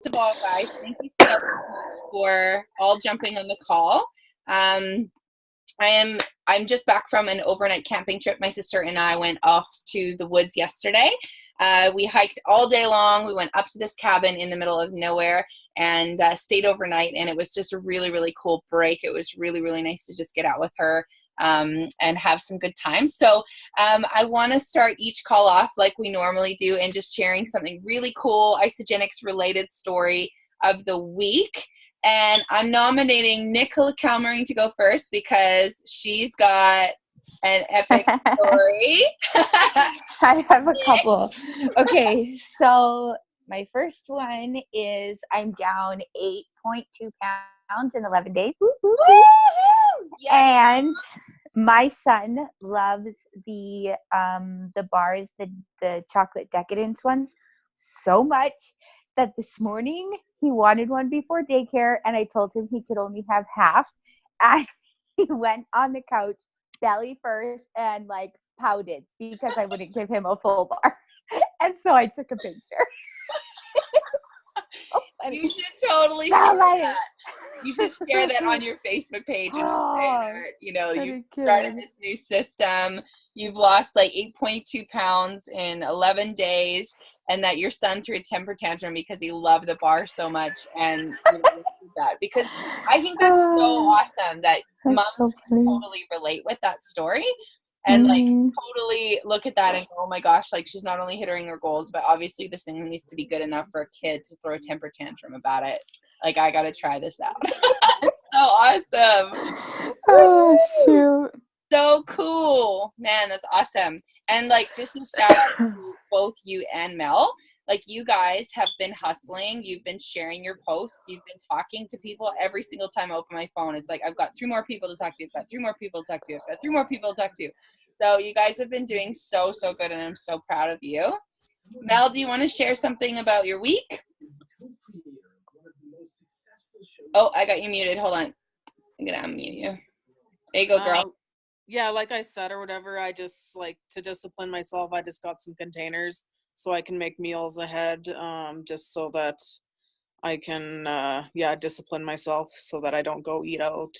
of all, guys, thank you so much for all jumping on the call. I'm just back from an overnight camping trip. My sister and I went off to the woods yesterday. We hiked all day long. We went up to this cabin in the middle of nowhere and stayed overnight, and it was just a really, really cool break. It was really, really nice to just get out with her and have some good time. So I want to start each call off like we normally do and just sharing something really cool, Isogenics related story of the week. And I'm nominating Nicola Calmarine to go first because she's got an epic story. I have a couple. Okay, so my first one is I'm down 8.2 pounds in 11 days. Woo-hoo! Yes. And my son loves the bars, the chocolate decadence ones so much that this morning he wanted one before daycare, and I told him he could only have half. And he went on the couch belly first and like pouted because I wouldn't give him a full bar. And so I took a picture. You should totally share that. You should share that on your Facebook page and just say that, you know, you started this new system. You've lost like 8.2 pounds in 11 days, and that your son threw a temper tantrum because he loved the bar so much. And that, because I think that's so awesome that moms totally relate with that story and like totally look at that and go, oh my gosh, like she's not only hitting her goals, but obviously this thing needs to be good enough for a kid to throw a temper tantrum about it. Like, I got to try this out. It's so awesome. Oh, shoot. So cool. Man, that's awesome. And like, just a shout out to both you and Mel. Like, you guys have been hustling. You've been sharing your posts. You've been talking to people every single time I open my phone. It's like, I've got 3 more people to talk to. I've got 3 more people to talk to. I've got 3 more people to talk to. So you guys have been doing so, so good, and I'm so proud of you. Mel, do you want to share something about your week? Oh, I got you muted. Hold on. I'm going to unmute you. There you go, girl. Yeah, like I said or whatever, I just like to discipline myself. I just got some containers so I can make meals ahead, just so that I can, discipline myself so that I don't go eat out,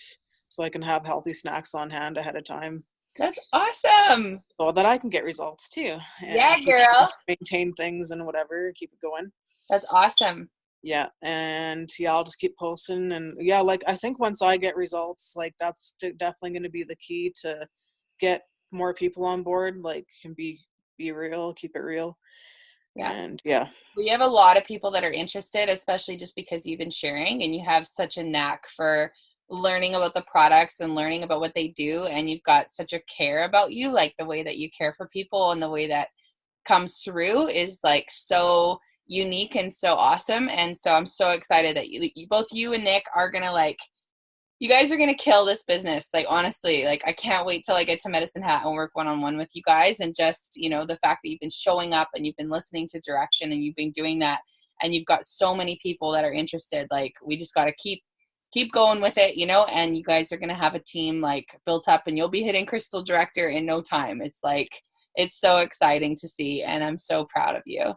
so I can have healthy snacks on hand ahead of time. That's awesome. So that I can get results too. Yeah, girl. Maintain things and whatever, keep it going. That's awesome. Yeah, and yeah, I'll just keep posting, and yeah, like I think once I get results, like that's definitely going to be the key to get more people on board. Like, can be real, keep it real. Yeah. And yeah, we have a lot of people that are interested, especially just because you've been sharing and you have such a knack for learning about the products and learning about what they do, and you've got such a care about you, like the way that you care for people and the way that comes through is like so unique and so awesome. And so I'm so excited that you both you and Nick are gonna, like, you guys are gonna kill this business. Like, honestly, like I can't wait till I get to Medicine Hat and work one-on-one with you guys. And just, you know, the fact that you've been showing up and you've been listening to direction and you've been doing that, and you've got so many people that are interested, like we just got to keep going with it, you know. And you guys are gonna have a team like built up, and you'll be hitting Crystal Director in no time. It's like, it's so exciting to see, and I'm so proud of you.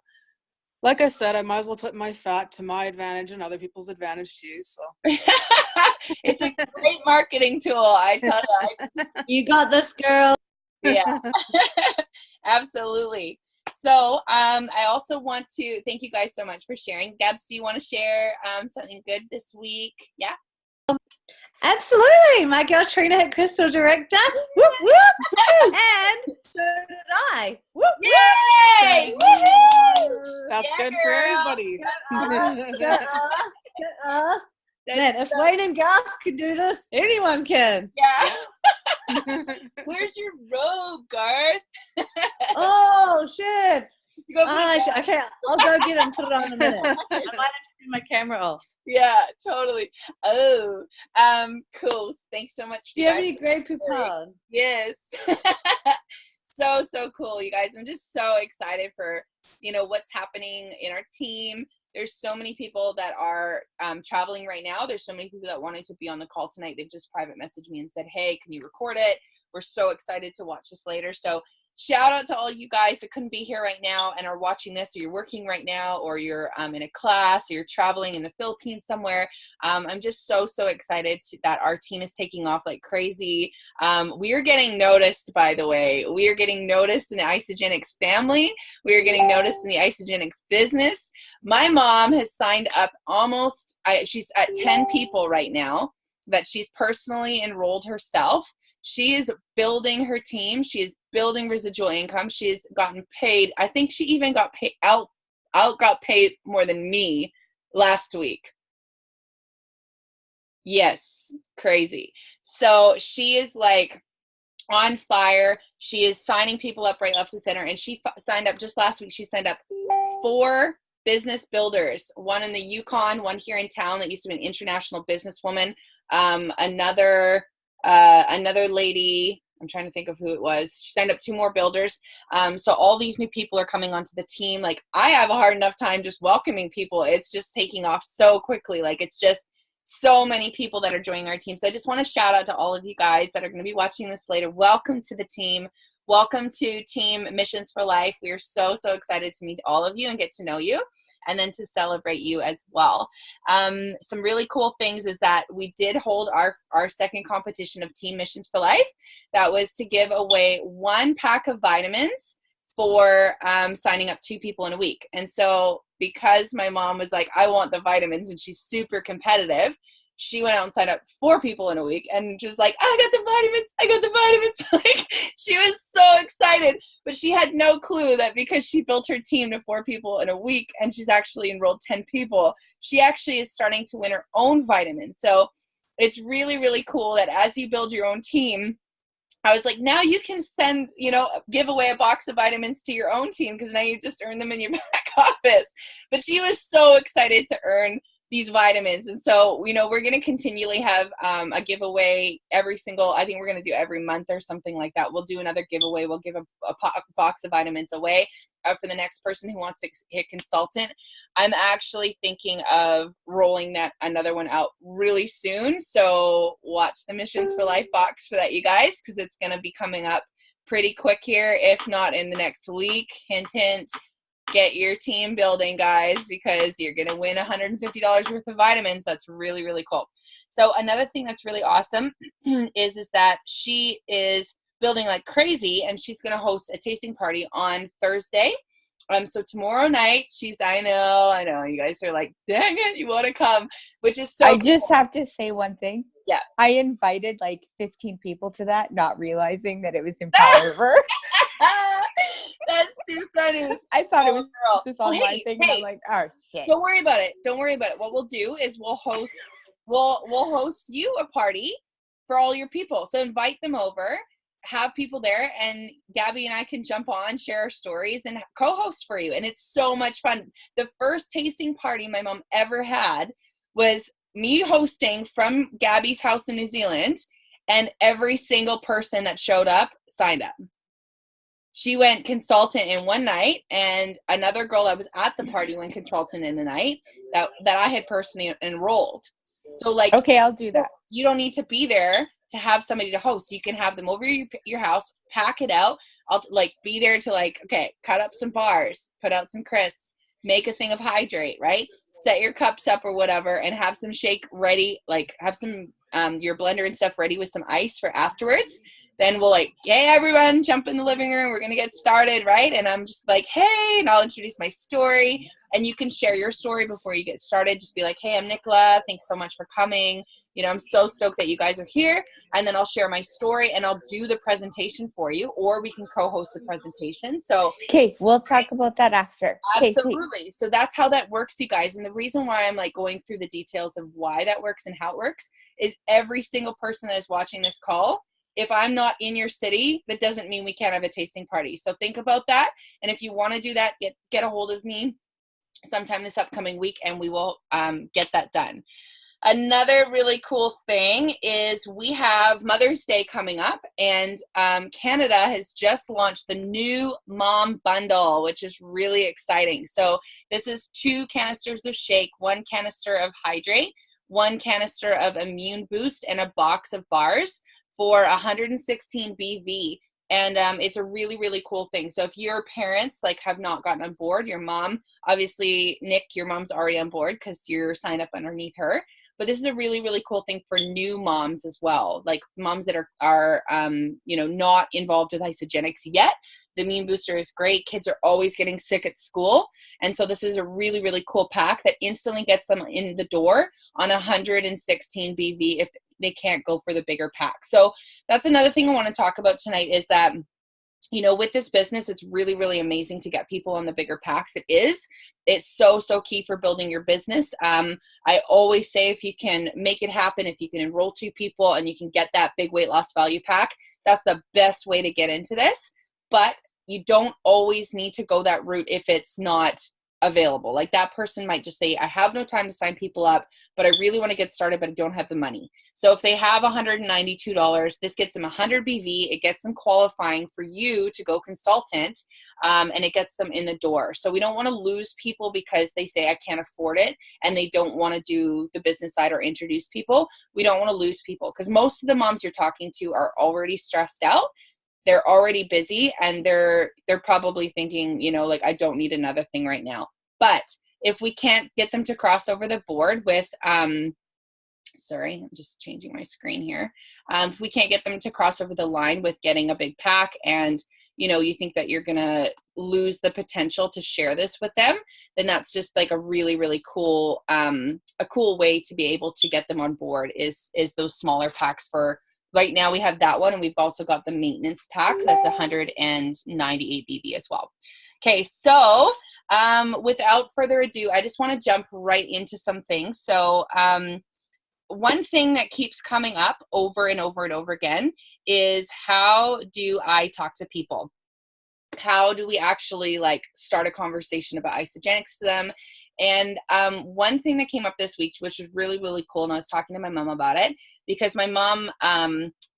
Like I said, I might as well put my fat to my advantage and other people's advantage too. So it's a great marketing tool, I tell you. You got this, girl. Yeah, absolutely. So I also want to thank you guys so much for sharing. Debs, do you want to share something good this week? Yeah. Absolutely. My girl Trina hit Crystal Director. Whoop, whoop. And so did I. Whoop, yay! Woohoo! That's yeah, good girl. for everybody. Get us. Man, if Wayne and Garth can do this, anyone can. Yeah. Where's your robe, Garth? Oh, shit. You go Okay, I'll go get it and put it on in a minute. I might have to turn my camera off. Yeah, totally. Oh, cool. Thanks so much. Do you have any great coupons? Yes. So cool, you guys. I'm just so excited for, you know, what's happening in our team. There's so many people that are traveling right now. There's so many people that wanted to be on the call tonight. They've just private messaged me and said, hey, can you record it? We're so excited to watch this later. So shout out to all you guys that couldn't be here right now and are watching this, or you're working right now, or you're in a class, or you're traveling in the Philippines somewhere. I'm just so excited that our team is taking off like crazy. We are getting noticed, by the way. We are getting noticed in the Isogenics family. We are getting noticed in the Isogenics business. My mom has signed up she's at 10 people right now that she's personally enrolled herself. She is building her team. She is building residual income. She has gotten paid. I think she even got paid got paid more than me last week. Yes, crazy. So she is like on fire. She is signing people up right, left, and center. And she signed up just last week. She signed up 4 business builders, one in the Yukon, one here in town that used to be an international businesswoman. Another lady, I'm trying to think of who it was. She signed up 2 more builders. So all these new people are coming onto the team. Like, I have a hard enough time just welcoming people. It's just taking off so quickly. Like, it's just so many people that are joining our team. So I just want to shout out to all of you guys that are going to be watching this later. Welcome to the team. Welcome to Team Missions for Life. We are so excited to meet all of you and get to know you, and then to celebrate you as well. Some really cool things is that we did hold our second competition of Team Missions for Life. That was to give away 1 pack of vitamins for signing up 2 people in a week. And so because my mom was like, I want the vitamins, and she's super competitive, she went out and signed up 4 people in a week and just like, I got the vitamins. Like, she was so excited, but she had no clue that because she built her team to 4 people in a week and she's actually enrolled 10 people, she actually is starting to win her own vitamins. So it's really cool that as you build your own team, I was like, now you can send, give away a box of vitamins to your own team, because now you just earn them in your back office. But she was so excited to earn these vitamins. And so, we're going to continually have a giveaway I think we're going to do every month or something like that. We'll do another giveaway. We'll give a box of vitamins away for the next person who wants to hit consultant. I'm actually thinking of rolling another one out really soon. So watch the Missions for Life box for that, you guys, because it's going to be coming up pretty quick here, if not in the next week. Hint, hint. Get your team building, guys, because you're going to win $150 worth of vitamins. That's really cool. So another thing that's really awesome is that she is building like crazy, and she's going to host a tasting party on Thursday. So tomorrow night, I know, you guys are like, dang it, you want to come, which is so I just have to say one thing. Yeah. I invited like 15 people to that, not realizing that it was Empower. That's too funny. I thought it was this Well, online thing, and I'm like, oh shit. Don't worry about it. What we'll do is we'll host you a party for all your people. So invite them over, have people there, and Gabby and I can jump on, share our stories, and co-host for you. And it's so much fun. The first tasting party my mom ever had was me hosting from Gabby's house in New Zealand, and every single person that showed up signed up. She went consultant in one night, and another girl that was at the party went consultant in the night that I had personally enrolled. So like, okay, I'll do that. You don't need to be there to have somebody to host. You can have them over your house, pack it out. I'll like be there to like, okay, cut up some bars, put out some crisps, make a thing of hydrate, right? Set your cups up or whatever, and have some shake ready, like have some your blender and stuff ready with some ice for afterwards. Then we'll like, hey, everyone, jump in the living room. We're going to get started, right? And I'm just like, hey, and I'll introduce my story. And you can share your story before you get started. Just be like, hey, I'm Nicola. Thanks so much for coming. I'm so stoked that you guys are here. And then I'll share my story, and I'll do the presentation for you, or we can co-host the presentation. So okay, we'll talk about that after. Absolutely. So that's how that works, you guys. And the reason why I'm like going through the details of why that works and how it works is every single person that is watching this call, if I'm not in your city, that doesn't mean we can't have a tasting party. So think about that. And if you want to do that, get a hold of me sometime this upcoming week, and we will get that done. Another really cool thing is we have Mother's Day coming up, and Canada has just launched the new Mom Bundle, which is really exciting. So this is 2 canisters of shake, 1 canister of hydrate, 1 canister of immune boost, and a box of bars for 116 BV. And it's a really, really cool thing. So if your parents like have not gotten on board, your mom, obviously Nick, your mom's already on board because you're signed up underneath her. But this is a really, really cool thing for new moms as well, like moms that are you know, not involved with Isogenics yet. The Immune Booster is great. Kids are always getting sick at school. And so this is a really, really cool pack that instantly gets them in the door on 116 BV if they can't go for the bigger pack. So that's another thing I want to talk about tonight is that, you know, with this business, it's really, really amazing to get people on the bigger packs. It's so, so key for building your business. I always say if you can make it happen, if you can enroll 2 people and you can get that big weight loss value pack, that's the best way to get into this. But you don't always need to go that route if it's not available. Like that person might just say, I have no time to sign people up, but I really want to get started, but I don't have the money. So if they have $192, this gets them 100 BV. It gets them qualifying for you to go consultant, and it gets them in the door. So we don't want to lose people because they say, I can't afford it, and they don't want to do the business side or introduce people. We don't want to lose people because most of the moms you're talking to are already stressed out. They're already busy and they're probably thinking, you know, like, I don't need another thing right now. But if we can't get them to cross over the board with, sorry, I'm just changing my screen here. If we can't get them to cross over the line with getting a big pack and, you know, you think that you're going to lose the potential to share this with them, then that's just like a really, really cool, a cool way to be able to get them on board is those smaller packs for. Right now we have that one, and we've also got the maintenance pack that's 198 BV as well. Okay, so without further ado, I just want to jump right into some things. So one thing that keeps coming up over and over and over again is how do I talk to people? How do we actually like start a conversation about Isogenics to them? And one thing that came up this week, which was really, really cool, and I was talking to my mom about it because my mom,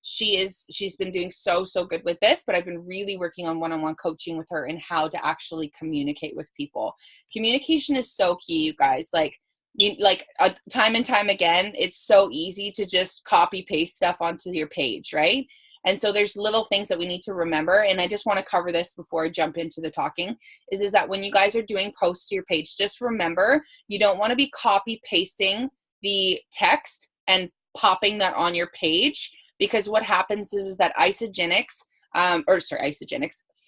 she's been doing so good with this, but I've been really working on one-on-one coaching with her and how to actually communicate with people. Communication is so key, you guys. Like, time and time again, it's so easy to just copy paste stuff onto your page, right? And so there's little things that we need to remember. And I just want to cover this before I jump into the talking is that when you guys are doing posts to your page, just remember, you don't want to be copy pasting the text and popping that on your page, because what happens is that Isogenics,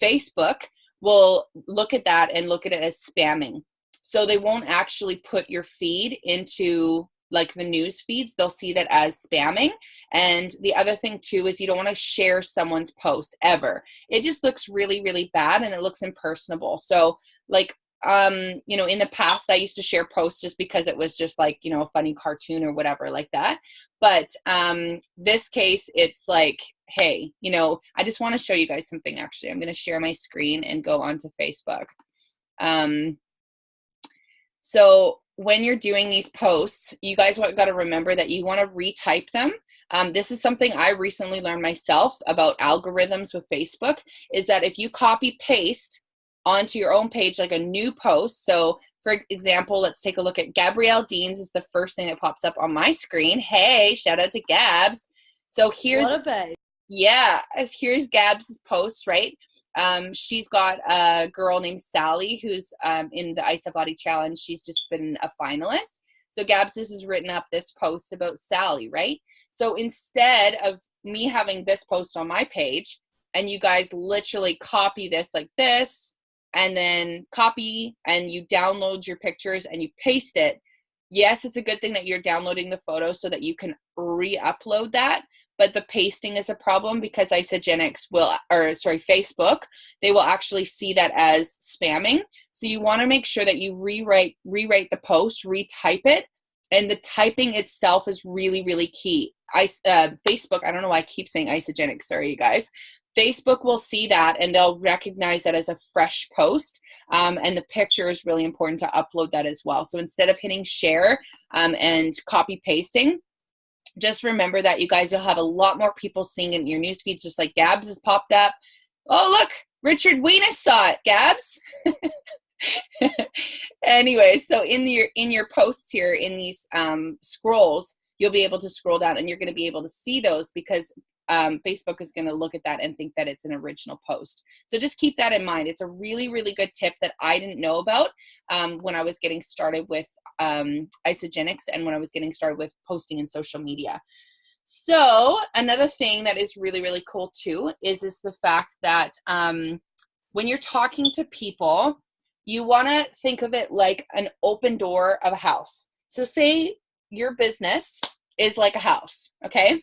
Facebook will look at that and look at it as spamming. So they won't actually put your feed into like the news feeds. They'll see that as spamming. And the other thing too is you don't want to share someone's post ever. It just looks really, really bad and it looks impersonable. So like, you know, in the past I used to share posts just because it was just like, you know, a funny cartoon or whatever like that. But this case, it's like, hey, you know, I just want to show you guys something. Actually, I'm going to share my screen and go onto Facebook. So when you're doing these posts, you guys got to remember that you want to retype them. This is something I recently learned myself about algorithms with Facebook, is that if you copy paste onto your own page, like a new post. So for example, let's take a look at Gabrielle Deans is the first thing that pops up on my screen. Hey, shout out to Gabs. So here's, what a babe. Yeah, here's Gabs' post, right? She's got a girl named Sally who's in the Ice Up Body Challenge. She's just been a finalist. So Gabs just has written up this post about Sally, right? So instead of me having this post on my page, and you guys literally copy this like this, and then copy and you download your pictures and you paste it. Yes, it's a good thing that you're downloading the photo so that you can re-upload that. But the pasting is a problem because Isogenics Facebook, they will actually see that as spamming. So you want to make sure that you rewrite the post, retype it, and the typing itself is really, really key. Facebook, I don't know why I keep saying Isogenics, sorry you guys. Facebook will see that and they'll recognize that as a fresh post, and the picture is really important to upload that as well. So instead of hitting share and copy pasting, just remember that you guys will have a lot more people seeing it in your news feeds, just like Gabs has popped up. Oh, look, Richard Weenus saw it, Gabs. Anyway, so in your posts here, in these scrolls, you'll be able to scroll down and you're going to be able to see those because Facebook is going to look at that and think that it's an original post. So just keep that in mind. It's a really, really good tip that I didn't know about when I was getting started with Isagenix and when I was getting started with posting in social media. So another thing that is really, really cool too is the fact that when you're talking to people, you want to think of it like an open door of a house. So say your business is like a house, okay?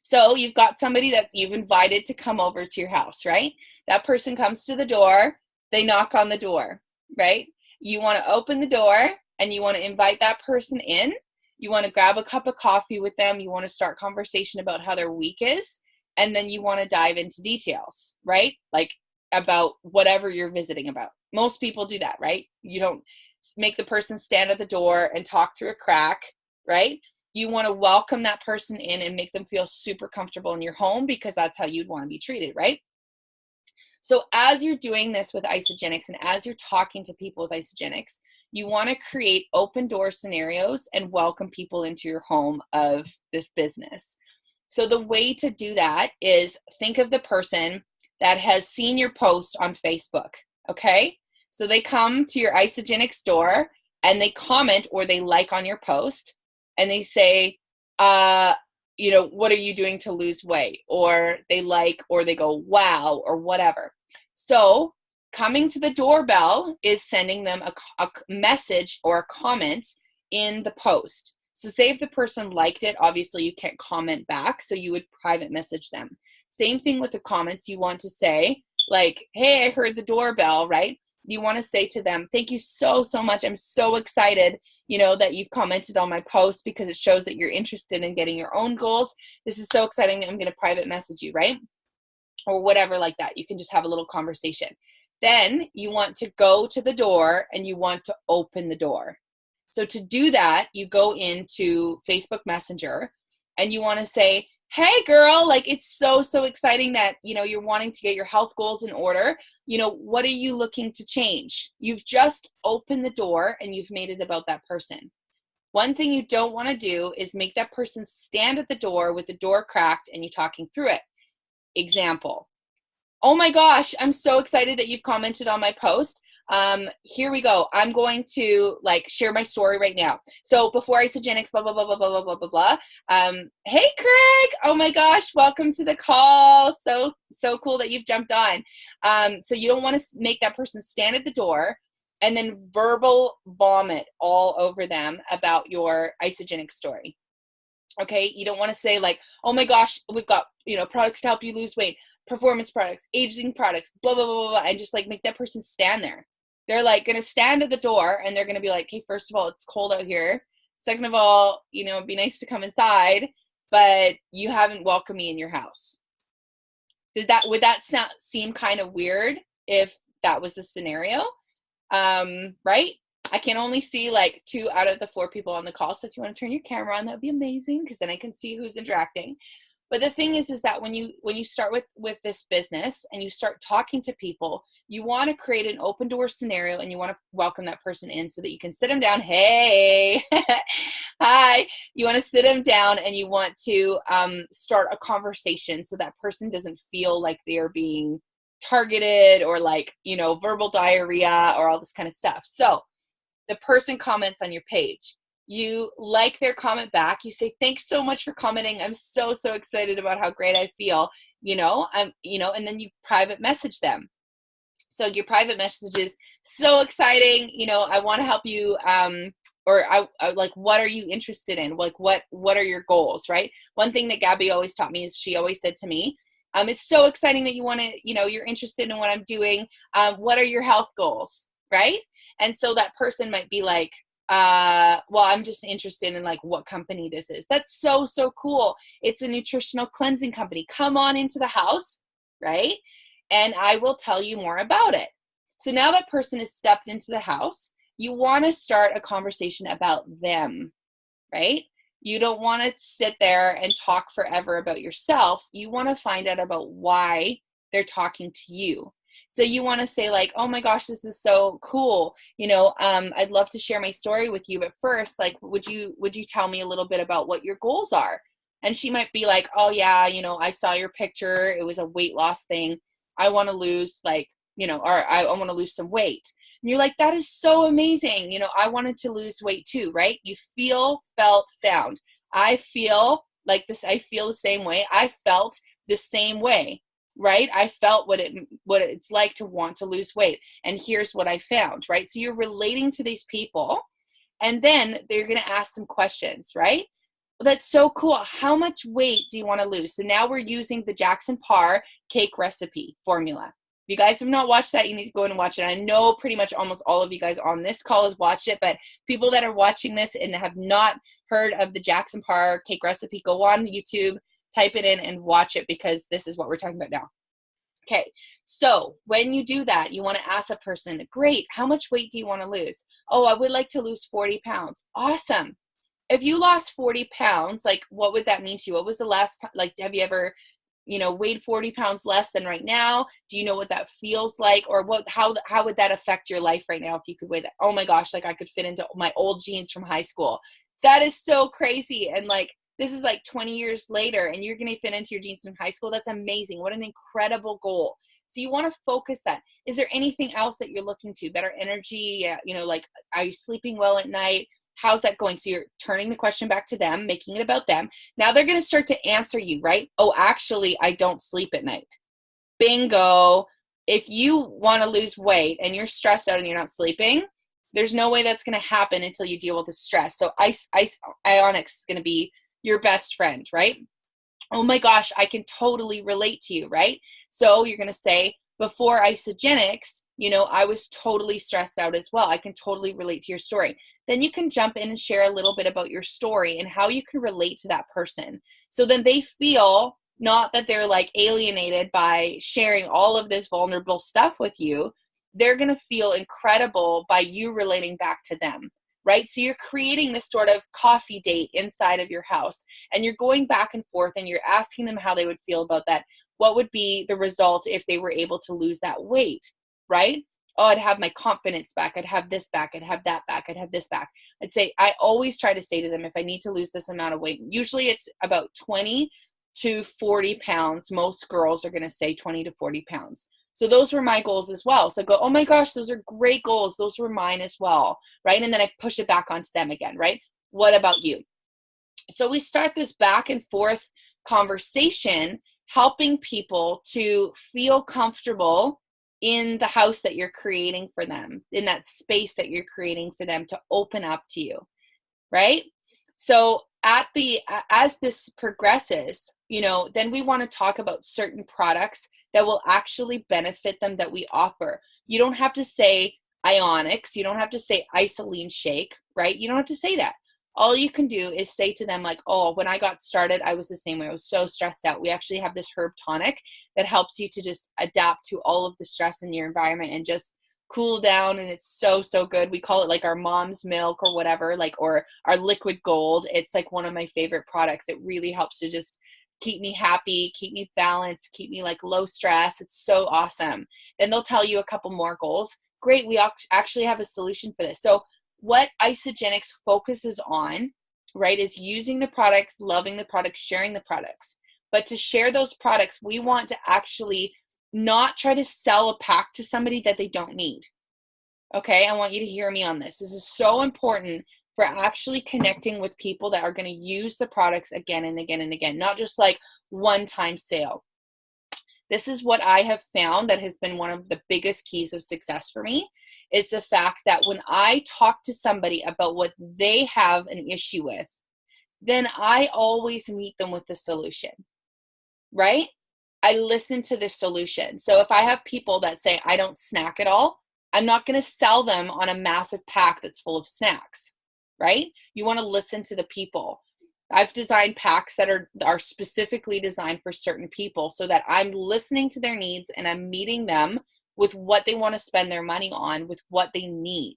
So you've got somebody that you've invited to come over to your house, right? That person comes to the door, they knock on the door, right? You want to open the door and you want to invite that person in. You want to grab a cup of coffee with them. You want to start conversation about how their week is. And then you want to dive into details, right? Like about whatever you're visiting about. Most people do that, right? You don't make the person stand at the door and talk through a crack, right? You want to welcome that person in and make them feel super comfortable in your home because that's how you'd want to be treated, right? So as you're doing this with Isagenix and as you're talking to people with Isagenix, you want to create open door scenarios and welcome people into your home of this business. So the way to do that is think of the person that has seen your post on Facebook, okay? So they come to your Isagenix store and they comment or they like on your post and they say, you know, what are you doing to lose weight? Or they like, or they go, wow, or whatever. So coming to the doorbell is sending them a message or a comment in the post. So say if the person liked it, obviously you can't comment back, so you would private message them. Same thing with the comments. You want to say like, hey, I heard the doorbell, right? You want to say to them, thank you so, so much. I'm so excited, you know, that you've commented on my post because it shows that you're interested in getting your own goals. This is so exciting. I'm going to private message you, right? Or whatever like that. You can just have a little conversation. Then you want to go to the door and you want to open the door. So to do that, you go into Facebook Messenger and you want to say, hey girl, like it's so, so exciting that, you know, you're wanting to get your health goals in order. You know, what are you looking to change? You've just opened the door and you've made it about that person. One thing you don't want to do is make that person stand at the door with the door cracked and you talking through it. Example. Oh my gosh, I'm so excited that you've commented on my post. Here we go. I'm going to like share my story right now. So before Isagenix, blah, blah, blah, blah, blah, blah, blah, blah. Hey, Craig. Oh my gosh, welcome to the call. So cool that you've jumped on. So you don't want to make that person stand at the door and then verbal vomit all over them about your Isagenix story. Okay, you don't want to say like, oh my gosh, we've got, you know, products to help you lose weight, performance products, aging products, blah, blah, blah, blah, and just like make that person stand there. They're like going to stand at the door and they're going to be like, hey, first of all, it's cold out here. Second of all, you know, it'd be nice to come inside, but you haven't welcomed me in your house. Would that seem kind of weird if that was the scenario? Right? I can only see like 2 out of the 4 people on the call. So if you want to turn your camera on, that would be amazing because then I can see who's interacting. But the thing is that when you start with this business and you start talking to people, you want to create an open door scenario and you want to welcome that person in so that you can sit them down. Hey, hi. You want to sit them down and you want to start a conversation so that person doesn't feel like they're being targeted or like, you know, verbal diarrhea or all this kind of stuff. So the person comments on your page. You like their comment back. You say, thanks so much for commenting. I'm so, so excited about how great I feel, and then you private message them. So your private message is so exciting. You know, I want to help you. Or I like, what are you interested in? Like, what are your goals, right? One thing that Gabby always taught me is she always said to me, it's so exciting that you want to, you know, you're interested in what I'm doing. What are your health goals, right? And so that person might be like, well, I'm just interested in like what company this is. That's so, so cool. It's a nutritional cleansing company. Come on into the house, right? And I will tell you more about it. So now that person has stepped into the house, you want to start a conversation about them, right? You don't want to sit there and talk forever about yourself. You want to find out about why they're talking to you. So you want to say like, oh my gosh, this is so cool. You know, I'd love to share my story with you. But first, like, would you tell me a little bit about what your goals are? And she might be like, oh yeah, you know, I saw your picture. It was a weight loss thing. I want to lose like, you know, or I want to lose some weight. And you're like, that is so amazing. You know, I wanted to lose weight too, right? You feel, felt, found. I feel like this. I feel the same way. I felt the same way, right? I felt what it's like to want to lose weight. And here's what I found, right? So you're relating to these people, and then they're going to ask some questions, right? That's so cool. How much weight do you want to lose? So now we're using the Jackson Parr cake recipe formula. If you guys have not watched that, you need to go and watch it. I know pretty much almost all of you guys on this call has watched it, but people that are watching this and have not heard of the Jackson Parr cake recipe, go on YouTube, type it in and watch it, because this is what we're talking about now. Okay, so when you do that, you want to ask a person, great, how much weight do you want to lose? Oh, I would like to lose 40 pounds. Awesome. If you lost 40 pounds, like what would that mean to you? What was the last time, like have you ever, you know, weighed 40 pounds less than right now? Do you know what that feels like? Or how would that affect your life right now if you could weigh that? Oh my gosh, like I could fit into my old jeans from high school. That is so crazy. And like, this is like 20 years later and you're going to fit into your jeans from high school. That's amazing. What an incredible goal. So you want to focus that. Is there anything else that you're looking to? Better energy? You know, like, are you sleeping well at night? How's that going? So you're turning the question back to them, making it about them. Now they're going to start to answer you, right? Oh, actually, I don't sleep at night. Bingo. If you want to lose weight and you're stressed out and you're not sleeping, there's no way that's going to happen until you deal with the stress. So Ionics is going to be your best friend, right? Oh my gosh, I can totally relate to you, right? So you're going to say, before Isogenics, you know, I was totally stressed out as well. I can totally relate to your story. Then you can jump in and share a little bit about your story and how you can relate to that person. So then they feel not that they're like alienated by sharing all of this vulnerable stuff with you. They're going to feel incredible by you relating back to them, right? So you're creating this sort of coffee date inside of your house, and you're going back and forth and you're asking them how they would feel about that. What would be the result if they were able to lose that weight, right? Oh, I'd have my confidence back. I'd have this back. I'd have that back. I'd have this back. I'd say, I always try to say to them, if I need to lose this amount of weight, usually it's about 20 to 40 pounds. Most girls are going to say 20 to 40 pounds. So those were my goals as well. So I go, oh my gosh, those are great goals. Those were mine as well, right? And then I push it back onto them again, right? What about you? So we start this back and forth conversation, helping people to feel comfortable in the house that you're creating for them, in that space that you're creating for them to open up to you, right? So as this progresses, you know, then we want to talk about certain products that will actually benefit them that we offer. You don't have to say Ionics. You don't have to say Isoline Shake, right? You don't have to say that. All you can do is say to them like, oh, when I got started, I was the same way. I was so stressed out. We actually have this herb tonic that helps you to just adapt to all of the stress in your environment and just cool down, and it's so good. We call it like our mom's milk or whatever, like, or our liquid gold. It's like one of my favorite products. It really helps to just keep me happy, keep me balanced, keep me like low stress. It's so awesome. Then they'll tell you a couple more goals. Great, we actually have a solution for this. So what Isogenics focuses on, right, is using the products, loving the products, sharing the products. But to share those products, we want to actually not try to sell a pack to somebody that they don't need. Okay, I want you to hear me on this. This is so important for actually connecting with people that are going to use the products again and again and again, not just like one-time sale. This is what I have found that has been one of the biggest keys of success for me, is the fact that when I talk to somebody about what they have an issue with, then I always meet them with the solution, right? I listen to the solution. So if I have people that say, I don't snack at all, I'm not going to sell them on a massive pack that's full of snacks, right? You want to listen to the people. I've designed packs that are specifically designed for certain people so that I'm listening to their needs and I'm meeting them with what they want to spend their money on, with what they need.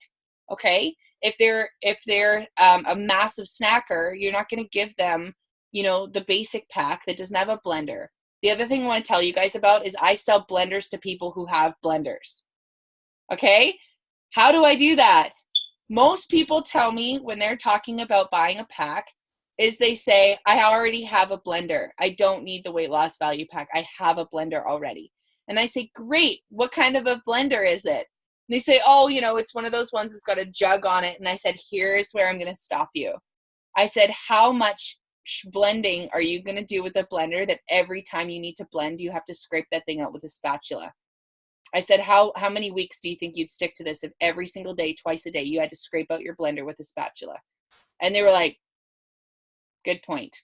Okay? If they're a massive snacker, you're not going to give them, you know, the basic pack that doesn't have a blender. The other thing I want to tell you guys about is I sell blenders to people who have blenders. Okay? How do I do that? Most people tell me when they're talking about buying a pack, is they say, I already have a blender. I don't need the weight loss value pack. I have a blender already. And I say, great. What kind of a blender is it? And they say, oh, it's one of those ones that's got a jug on it. And I said, here's where I'm going to stop you. I said, how much blending are you going to do with a blender that every time you need to blend, you have to scrape that thing out with a spatula? I said, how many weeks do you think you'd stick to this if every single day, twice a day, you had to scrape out your blender with a spatula? And they were like, good point,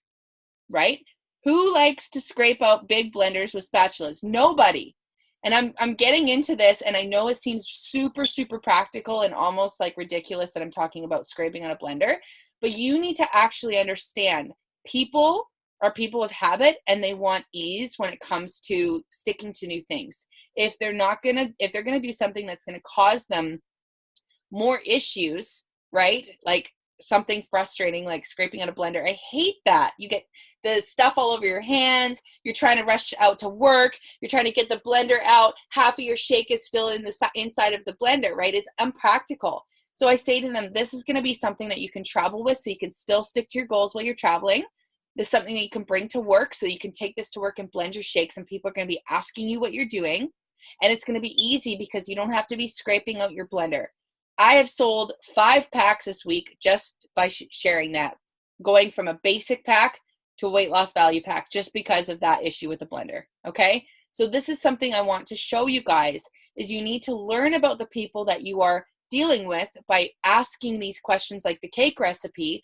right? Who likes to scrape out big blenders with spatulas? Nobody. And I'm getting into this, and I know it seems super, super practical and almost like ridiculous that I'm talking about scraping on a blender, but you need to actually understand people are people of habit, and they want ease when it comes to sticking to new things. If they're gonna do something that's gonna cause them more issues, right? Like something frustrating like scraping on a blender. I hate that. You get the stuff all over your hands. You're trying to rush out to work. You're trying to get the blender out. Half of your shake is still in the inside of the blender, right? It's unpractical. So I say to them, this is going to be something that you can travel with so you can still stick to your goals while you're traveling. There's something that you can bring to work so you can take this to work and blend your shakes, and people are going to be asking you what you're doing. And it's going to be easy because you don't have to be scraping out your blender. I have sold 5 packs this week just by sharing that, going from a basic pack to a weight loss value pack just because of that issue with the blender, okay? So this is something I want to show you guys, is you need to learn about the people that you are dealing with by asking these questions like the cake recipe,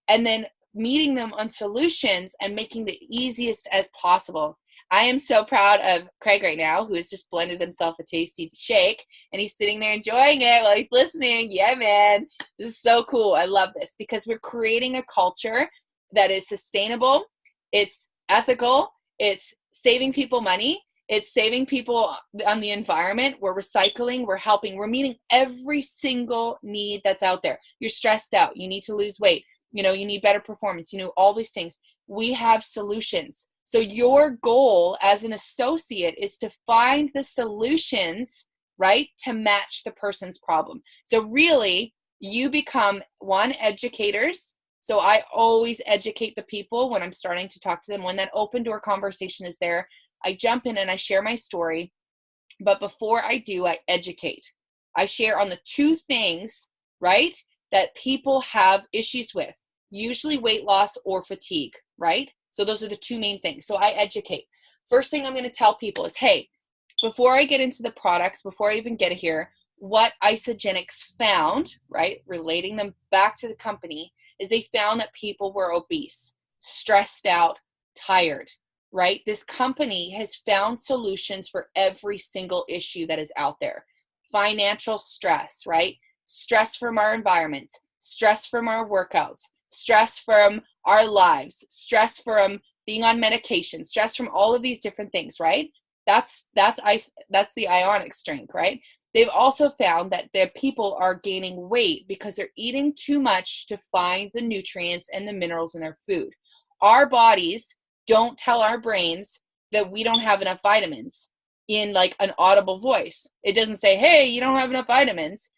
and then meeting them on solutions and making the easiest as possible. I am so proud of Craig right now, who has just blended himself a tasty shake, and he's sitting there enjoying it while he's listening. Yeah, man, this is so cool. I love this because we're creating a culture that is sustainable. It's ethical. It's saving people money. It's saving people on the environment. We're recycling. We're helping. We're meeting every single need that's out there. You're stressed out. You need to lose weight. You need better performance. All these things. We have solutions. So your goal as an associate is to find the solutions, right, to match the person's problem. So really, you become, one, educators. So I always educate the people when I'm starting to talk to them. When that open door conversation is there, I jump in and I share my story. But before I do, I educate. I share on the 2 things, right, that people have issues with, usually weight loss or fatigue, right? So those are the 2 main things. So I educate. First thing I'm going to tell people is, hey, before I get into the products, before I even get here, what Isagenix found, right, relating them back to the company, is they found that people were obese, stressed out, tired, right? This company has found solutions for every single issue that is out there. Financial stress, right? Stress from our environments, stress from our workouts, stress from our lives, stress from being on medication, stress from all of these different things, right? That's the Ionix drink, right? They've also found that the people are gaining weight because they're eating too much to find the nutrients and the minerals in their food. Our bodies don't tell our brains that we don't have enough vitamins in like an audible voice. It doesn't say, hey, you don't have enough vitamins.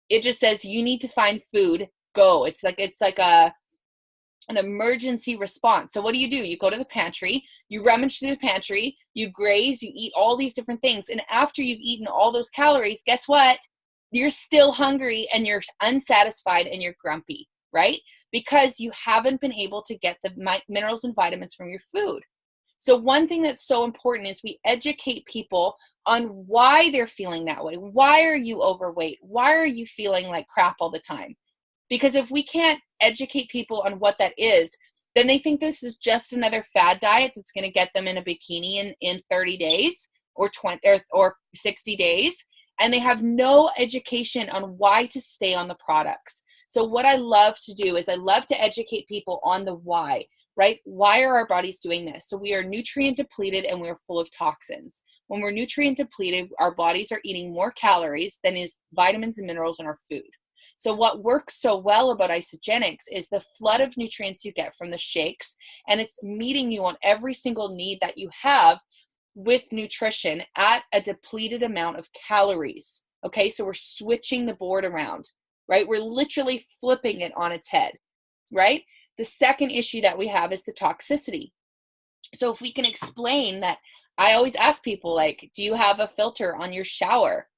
It just says you need to find food, go. It's like an emergency response. So what do? You go to the pantry, you rummage through the pantry, you graze, you eat all these different things. And after you've eaten all those calories, guess what? You're still hungry and you're unsatisfied and you're grumpy, right? Because you haven't been able to get the minerals and vitamins from your food. So one thing that's so important is we educate people on why they're feeling that way. Why are you overweight? Why are you feeling like crap all the time? Because if we can't educate people on what that is, then they think this is just another fad diet that's going to get them in a bikini in 30 days or 20 or 60 days. And they have no education on why to stay on the products. So what I love to do is I love to educate people on the why, right? Why are our bodies doing this? So we are nutrient depleted and we're full of toxins. When we're nutrient depleted, our bodies are eating more calories than is vitamins and minerals in our food. So what works so well about Isagenix is the flood of nutrients you get from the shakes, and it's meeting you on every single need that you have with nutrition at a depleted amount of calories. Okay, so we're switching the board around, right? We're literally flipping it on its head, right? The second issue that we have is the toxicity. So if we can explain that, I always ask people, like, do you have a filter on your shower?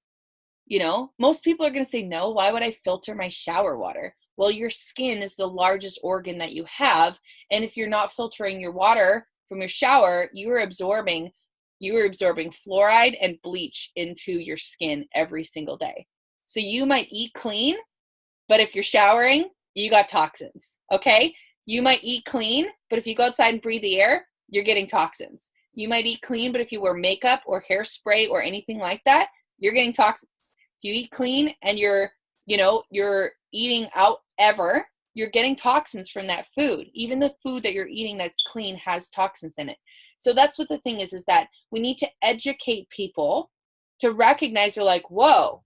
You know, most people are going to say no. Why would I filter my shower water? Well, your skin is the largest organ that you have. And if you're not filtering your water from your shower, you are absorbing fluoride and bleach into your skin every single day. So you might eat clean, but if you're showering, you got toxins. Okay. You might eat clean, but if you go outside and breathe the air, you're getting toxins. You might eat clean, but if you wear makeup or hairspray or anything like that, you're getting toxins. If you eat clean and you're eating out ever, you're getting toxins from that food. Even the food that you're eating that's clean has toxins in it. So that's what the thing is that we need to educate people to recognize, they're like, whoa,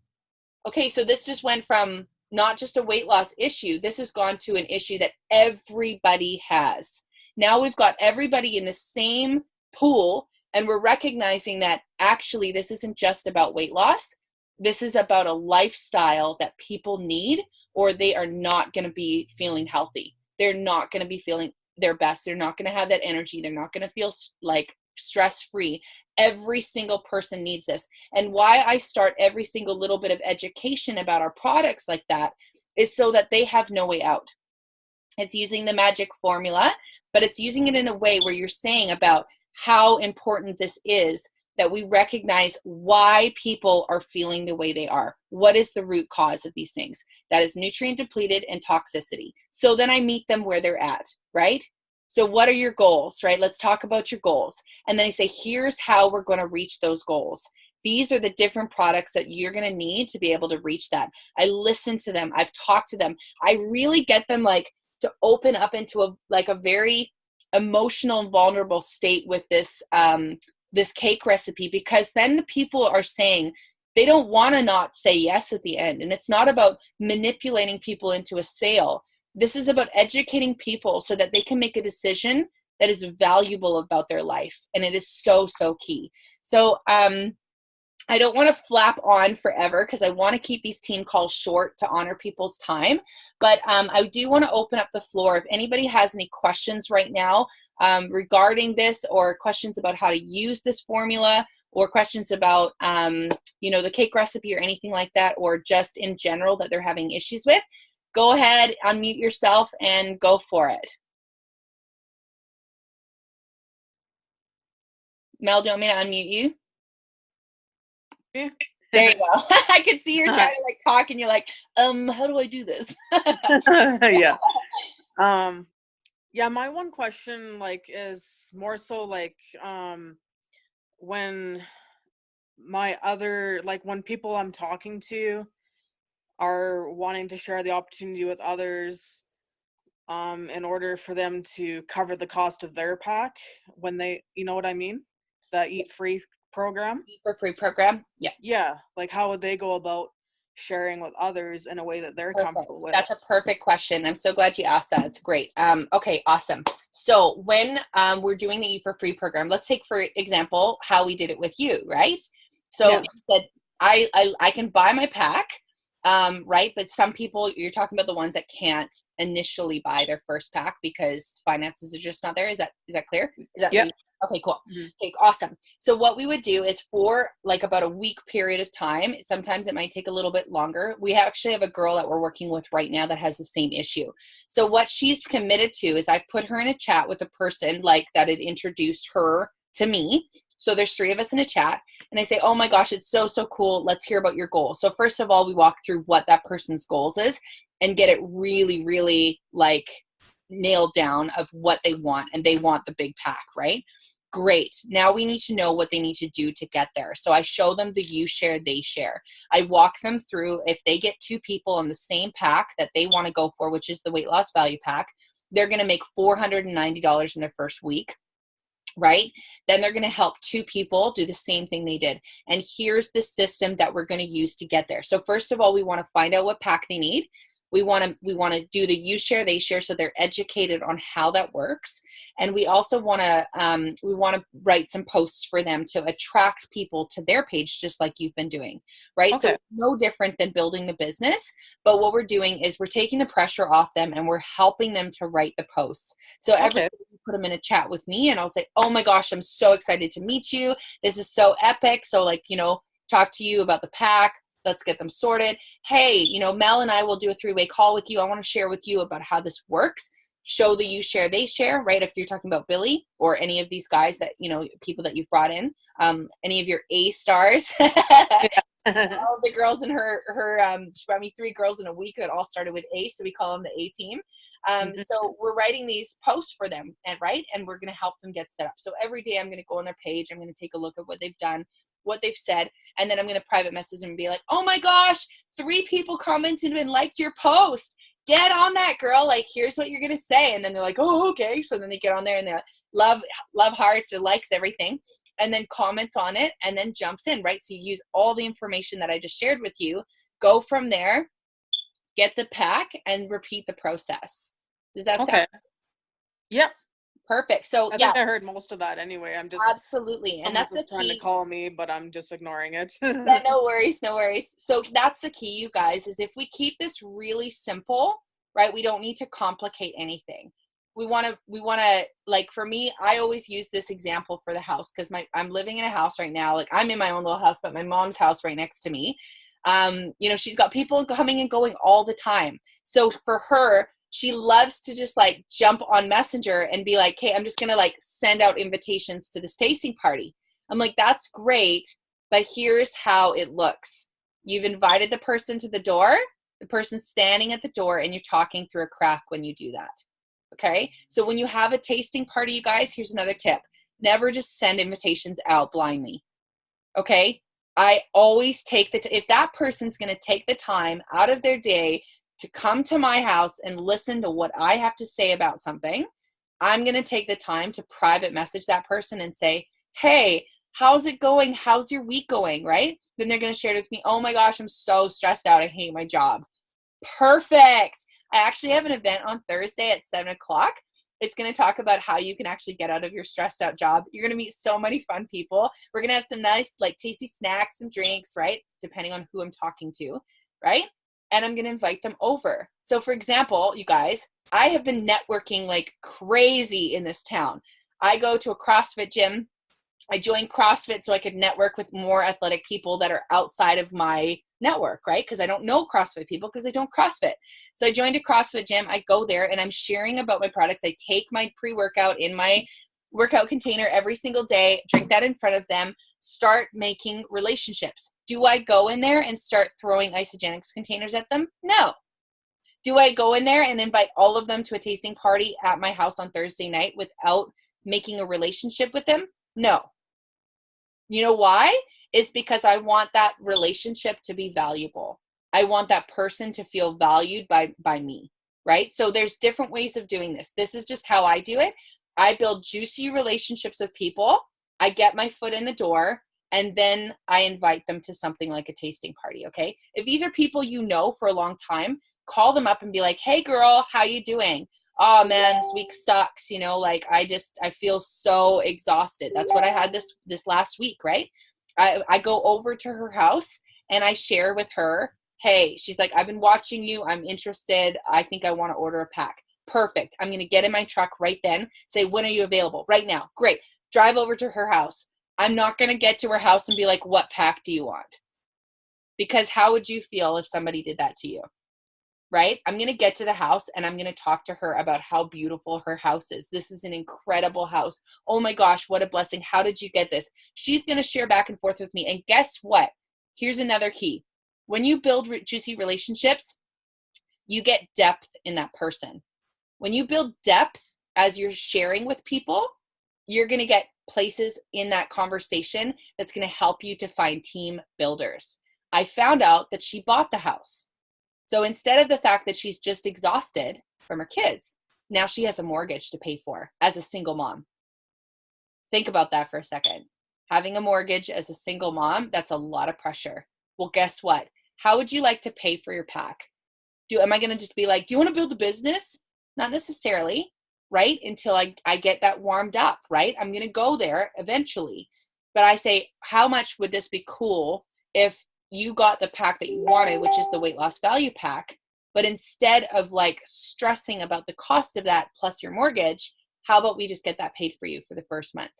okay, so this just went from not just a weight loss issue. This has gone to an issue that everybody has. Now we've got everybody in the same pool, and we're recognizing that actually this isn't just about weight loss. This is about a lifestyle that people need, or they are not going to be feeling healthy. They're not going to be feeling their best. They're not going to have that energy. They're not going to feel like stress-free. Every single person needs this. And why I start every single little bit of education about our products like that is so that they have no way out. It's using the magic formula, but it's using it in a way where you're saying about how important this is, that we recognize why people are feeling the way they are. What is the root cause of these things? That is nutrient depleted and toxicity. So then I meet them where they're at, right? So what are your goals, right? Let's talk about your goals. And then I say, here's how we're going to reach those goals. These are the different products that you're going to need to be able to reach that. I listen to them. I've talked to them. I really get them like to open up into a very emotional and vulnerable state with this, this cake recipe, because then the people are saying they don't want to not say yes at the end. And it's not about manipulating people into a sale. This is about educating people so that they can make a decision that is valuable about their life. And it is so, so key. So, I don't want to flap on forever because I want to keep these team calls short to honor people's time. But I do want to open up the floor. If anybody has any questions right now regarding this, or questions about how to use this formula, or questions about, the cake recipe or anything like that, or just in general that they're having issues with, go ahead, unmute yourself and go for it. Mel, do you want me to unmute you? Yeah. There you go. I could see you're trying to like talk and you're like, how do I do this? Yeah. Yeah, my one question is more so when when people I'm talking to are wanting to share the opportunity with others in order for them to cover the cost of their pack when they, you know what I mean? The Eat Free program. Eat for Free program. Yeah. Yeah. Like how would they go about sharing with others in a way that they're comfortable with? That's a perfect question. I'm so glad you asked that. It's great. Okay, awesome. So when we're doing the Eat for Free program, let's take for example how we did it with you, right? So Yes. you said I can buy my pack, right? But some people, you're talking about the ones that can't initially buy their first pack because finances are just not there. Is that clear? Is that Yeah. Okay, cool. Mm-hmm. Okay, awesome. So what we would do is for like about a week period of time, sometimes it might take a little bit longer. We actually have a girl that we're working with right now that has the same issue. So what she's committed to is I've put her in a chat with a person like that had introduced her to me. So there's 3 of us in a chat, and I say, oh my gosh, it's so, so cool. Let's hear about your goals. So first of all, we walk through what that person's goals is and get it really, really like nailed down of what they want, and they want the big pack, right? Great. Now we need to know what they need to do to get there. So I show them the you share, they share. I walk them through, if they get 2 people on the same pack that they want to go for, which is the weight loss value pack, they're going to make $490 in their first week, right? Then they're going to help 2 people do the same thing they did. And here's the system that we're going to use to get there. So first of all, we want to find out what pack they need. We want to do the you share, they share, so they're educated on how that works. And we also want to write some posts for them to attract people to their page, just like you've been doing, right? Okay. So no different than building the business, but what we're doing is we're taking the pressure off them and we're helping them to write the posts. So every Okay. day you put them in a chat with me and I'll say, oh my gosh, I'm so excited to meet you. This is so epic. So like, talk to you about the pack. Let's get them sorted. Hey, Mel and I will do a 3-way call with you. I want to share with you about how this works. Show the you share, they share, right? If you're talking about Billy or any of these guys that, people that you've brought in, any of your A stars, all the girls in her she brought me 3 girls in a week that all started with A. So we call them the A team. So we're writing these posts for them and we're going to help them get set up. So every day I'm going to go on their page. I'm going to take a look at what they've done, what they've said, and then I'm going to private message them and be like, oh my gosh, 3 people commented and liked your post. Get on that, girl. Like, here's what you're going to say. And then they're like, oh, okay. So then they get on there and they love hearts or likes everything and then comments on it and then jumps in, right? So you use all the information that I just shared with you, go from there, get the pack, and repeat the process. Does that Okay. sound? Yep. Perfect. So I think I heard most of that anyway. I'm just absolutely, and that's the key. trying to call me, but I'm just ignoring it. Yeah, no worries. So that's the key, you guys, is if we keep this really simple, right? We don't need to complicate anything. We want to like, for me, I always use this example for the house because I'm living in a house right now. Like, I'm in my own little house, but my mom's house right next to me. She's got people coming and going all the time. So for her, she loves to just like jump on Messenger and be like, hey, I'm just going to like send out invitations to this tasting party. I'm like, that's great, but here's how it looks. You've invited the person to the door, the person's standing at the door, and you're talking through a crack when you do that. Okay? So when you have a tasting party, you guys, here's another tip. Never just send invitations out blindly. Okay? I always take if that person's going to take the time out of their day to come to my house and listen to what I have to say about something, I'm going to take the time to private message that person and say, hey, how's it going? How's your week going? Right? Then they're going to share it with me. Oh my gosh, I'm so stressed out. I hate my job. Perfect. I actually have an event on Thursday at 7:00. It's going to talk about how you can actually get out of your stressed out job. You're going to meet so many fun people. We're going to have some nice, like, tasty snacks, some drinks, right? Depending on who I'm talking to, right? And I'm going to invite them over. So for example, you guys, I have been networking like crazy in this town. I go to a CrossFit gym. I joined CrossFit so I could network with more athletic people that are outside of my network, right? Because I don't know CrossFit people because I don't CrossFit. So I joined a CrossFit gym. I go there and I'm sharing about my products. I take my pre-workout in my workout container every single day, drink that in front of them, start making relationships. Do I go in there and start throwing Isogenics containers at them? No. Do I go in there and invite all of them to a tasting party at my house on Thursday night without making a relationship with them? No. You know why? It's because I want that relationship to be valuable. I want that person to feel valued by me, right? So there's different ways of doing this. This is just how I do it. I build juicy relationships with people. I get my foot in the door, and then I invite them to something like a tasting party, okay? If these are people you know for a long time, call them up and be like, hey girl, how you doing? Oh man, this week sucks. Like I feel so exhausted. That's what I had this last week, right? I go over to her house and I share with her, hey, she's like, I've been watching you. I'm interested. I think I want to order a pack. Perfect. I'm going to get in my truck right then. Say, when are you available? Right now. Great. Drive over to her house. I'm not going to get to her house and be like, what pack do you want? Because how would you feel if somebody did that to you? Right? I'm going to get to the house and I'm going to talk to her about how beautiful her house is. This is an incredible house. Oh my gosh, what a blessing. How did you get this? She's going to share back and forth with me. And guess what? Here's another key. When you build juicy relationships, you get depth in that person. When you build depth as you're sharing with people, you're going to get places in that conversation that's going to help you to find team builders. I found out that she bought the house. So instead of the fact that she's just exhausted from her kids, now she has a mortgage to pay for as a single mom. Think about that for a second. Having a mortgage as a single mom, that's a lot of pressure. Well, guess what? How would you like to pay for your pack? Am I going to just be like, do you want to build a business? Not necessarily, right? Until I get that warmed up, right? I'm going to go there eventually. But I say, how much would this be cool if you got the pack that you wanted, which is the weight loss value pack, but instead of like stressing about the cost of that plus your mortgage, how about we just get that paid for you for the first month?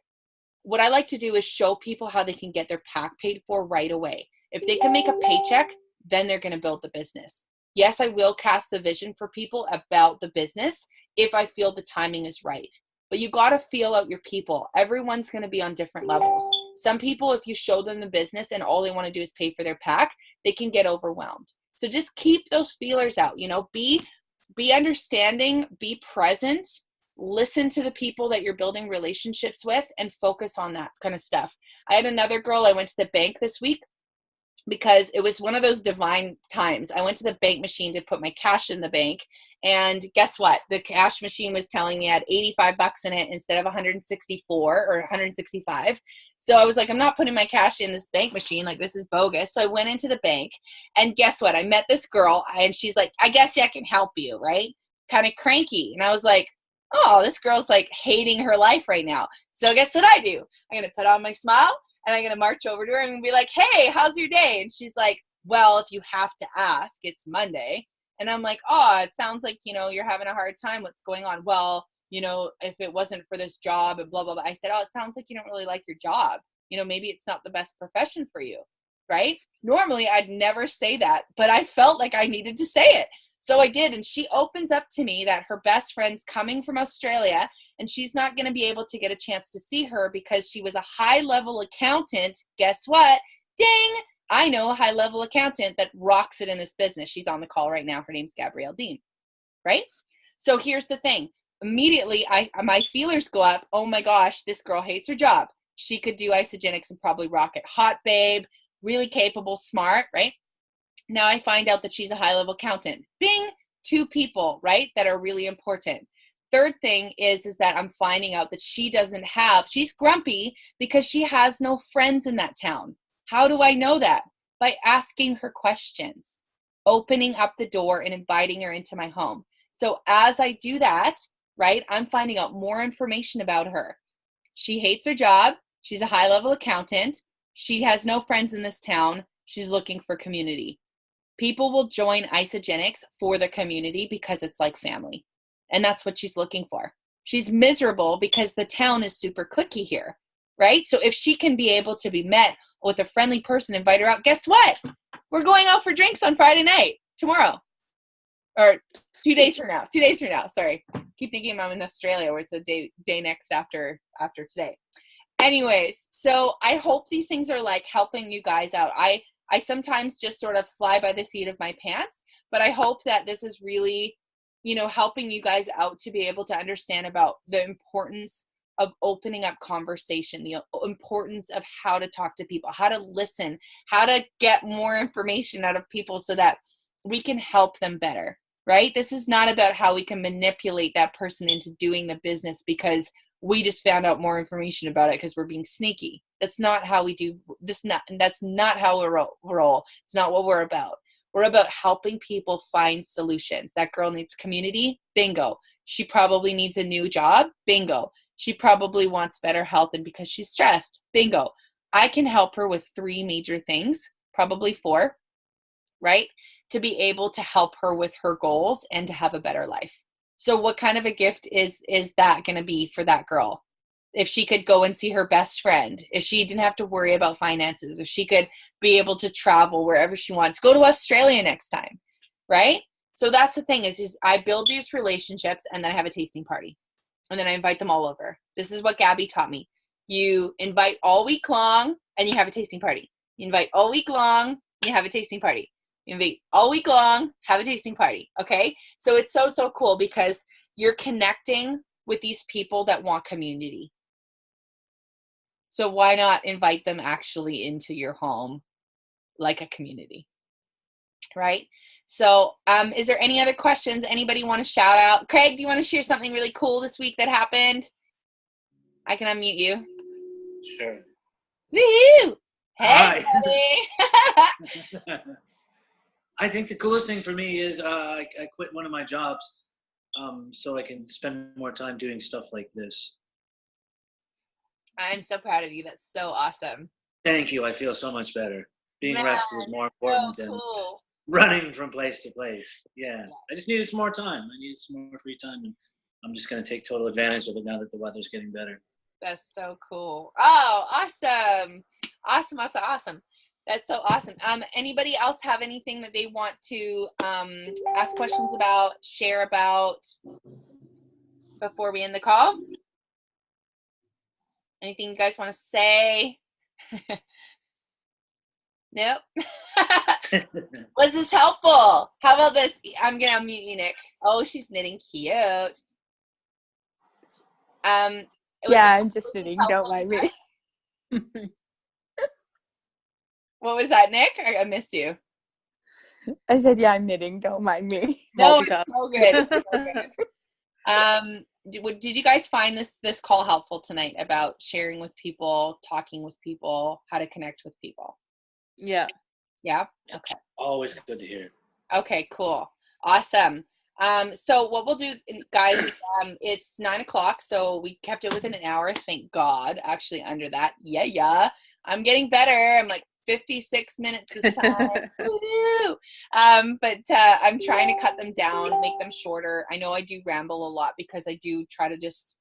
What I like to do is show people how they can get their pack paid for right away. If they can make a paycheck, then they're going to build the business. Yes, I will cast the vision for people about the business if I feel the timing is right. But you got to feel out your people. Everyone's going to be on different levels. Some people, if you show them the business and all they want to do is pay for their pack, they can get overwhelmed. So just keep those feelers out, you know, be understanding, be present, listen to the people that you're building relationships with, and focus on that kind of stuff. I had another girl, I went to the bank this week because it was one of those divine times. I went to the bank machine to put my cash in the bank, and guess what? The cash machine was telling me I had 85 bucks in it instead of 164 or 165. So I was like, I'm not putting my cash in this bank machine. Like, this is bogus. So I went into the bank, and guess what? I met this girl, and she's like, I guess I can help you, right? Kind of cranky. And I was like, oh, this girl's like hating her life right now. So guess what I do? I'm going to put on my smile, and I'm going to march over to her and be like, hey, how's your day? And she's like, well, if you have to ask, it's Monday. And I'm like, oh, it sounds like, you know, you're having a hard time. What's going on? Well, you know, if it wasn't for this job and blah, blah, blah. I said, oh, it sounds like you don't really like your job. You know, maybe it's not the best profession for you, right? Normally, I'd never say that, but I felt like I needed to say it. So I did. And she opens up to me that her best friend's coming from Australia, and she's not going to be able to get a chance to see her because she was a high-level accountant. Guess what? Ding! I know a high-level accountant that rocks it in this business. She's on the call right now. Her name's Gabrielle Dean, right? So here's the thing. Immediately, my feelers go up. Oh my gosh, this girl hates her job. She could do isogenics and probably rock it. Hot babe, really capable, smart, right? Now I find out that she's a high-level accountant. Bing! 2 people, right, that are really important. Third thing is that I'm finding out that she's grumpy because she has no friends in that town. How do I know that? By asking her questions, opening up the door and inviting her into my home. So as I do that, right, I'm finding out more information about her. She hates her job. She's a high-level accountant. She has no friends in this town. She's looking for community. People will join Isogenics for the community because it's like family. And that's what she's looking for. She's miserable because the town is super cliquey here, right? So if she can be able to be met with a friendly person, invite her out, guess what? We're going out for drinks on Friday night, tomorrow. Or 2 days from now. 2 days from now, sorry. Keep thinking I'm in Australia where it's the day next after today. Anyways, so I hope these things are like helping you guys out. I sometimes just sort of fly by the seat of my pants, but I hope that this is really, you know, helping you guys out to be able to understand about the importance of opening up conversation, the importance of how to talk to people, how to listen, how to get more information out of people so that we can help them better, right? This is not about how we can manipulate that person into doing the business because we just found out more information about it because we're being sneaky. That's not how we do this. That's not how we roll. It's not what we're about. We're about helping people find solutions. That girl needs community. Bingo. She probably needs a new job. Bingo. She probably wants better health and because she's stressed. Bingo. I can help her with 3 major things, probably 4, right? To be able to help her with her goals and to have a better life. So what kind of a gift is that going to be for that girl? If she could go and see her best friend, if she didn't have to worry about finances, if she could be able to travel wherever she wants, go to Australia next time, right? So that's the thing is I build these relationships and then I have a tasting party and then I invite them all over. This is what Gabby taught me. You invite all week long and you have a tasting party. You invite all week long, you have a tasting party. You invite all week long, have a tasting party, okay? So it's so, so cool because you're connecting with these people that want community. So why not invite them actually into your home like a community, right? So is there any other questions? Anybody want to shout out? Craig, do you want to share something really cool this week that happened? I can unmute you. Sure. Woohoo! Hey, Hi. buddy. I think the coolest thing for me is I quit one of my jobs so I can spend more time doing stuff like this. I'm so proud of you. That's so awesome. Thank you. I feel so much better. Being Man, rested is more so important than cool. running from place to place. Yeah. I just needed some more time. I needed some more free time, and I'm just going to take total advantage of it now that the weather's getting better. That's so cool. Oh, awesome. Awesome, awesome, awesome. That's so awesome. Anybody else have anything that they want to ask questions about, share about before we end the call? Anything you guys want to say? Nope. Was this helpful? How about this? I'm going to unmute you, Nick. Oh, she's knitting cute. I'm just knitting. Don't mind me. What was that, Nick? I missed you. I said, yeah, I'm knitting. Don't mind me. No, it's so good. It's so good. Did you guys find this call helpful tonight about sharing with people, talking with people, how to connect with people? Yeah. Yeah? Okay. Always good to hear. Okay, cool. Awesome. So what we'll do, guys, is, it's 9:00, so we kept it within an hour. Thank God. Actually, under that. Yeah. I'm getting better. I'm like 56 minutes this time. But I'm trying to cut them down, make them shorter. I know I do ramble a lot because I do try to just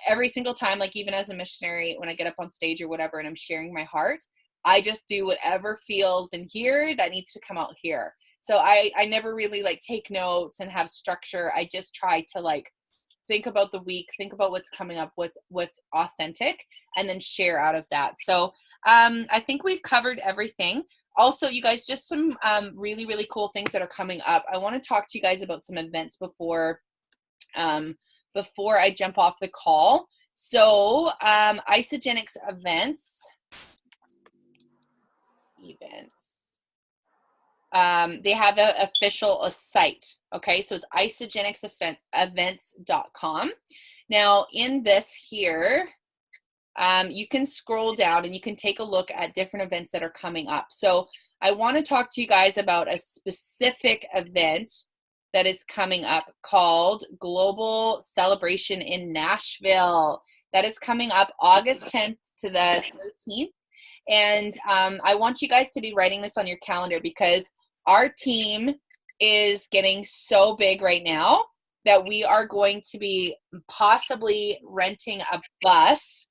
every single time, like even as a missionary, when I get up on stage or whatever and I'm sharing my heart, I just do whatever feels in here that needs to come out here. So I never really like take notes and have structure. I just try to like think about the week, think about what's coming up, what's authentic, and then share out of that. So I think we've covered everything. Also, you guys, just some really, really cool things that are coming up. I want to talk to you guys about some events before I jump off the call. So Isogenics events. They have an official site. Okay, so it's isogenicsevents.com. Now in this here, you can scroll down and you can take a look at different events that are coming up. So I want to talk to you guys about a specific event that is coming up called Global Celebration in Nashville. That is coming up August 10th to the 13th. And I want you guys to be writing this on your calendar because our team is getting so big right now that we are going to be possibly renting a bus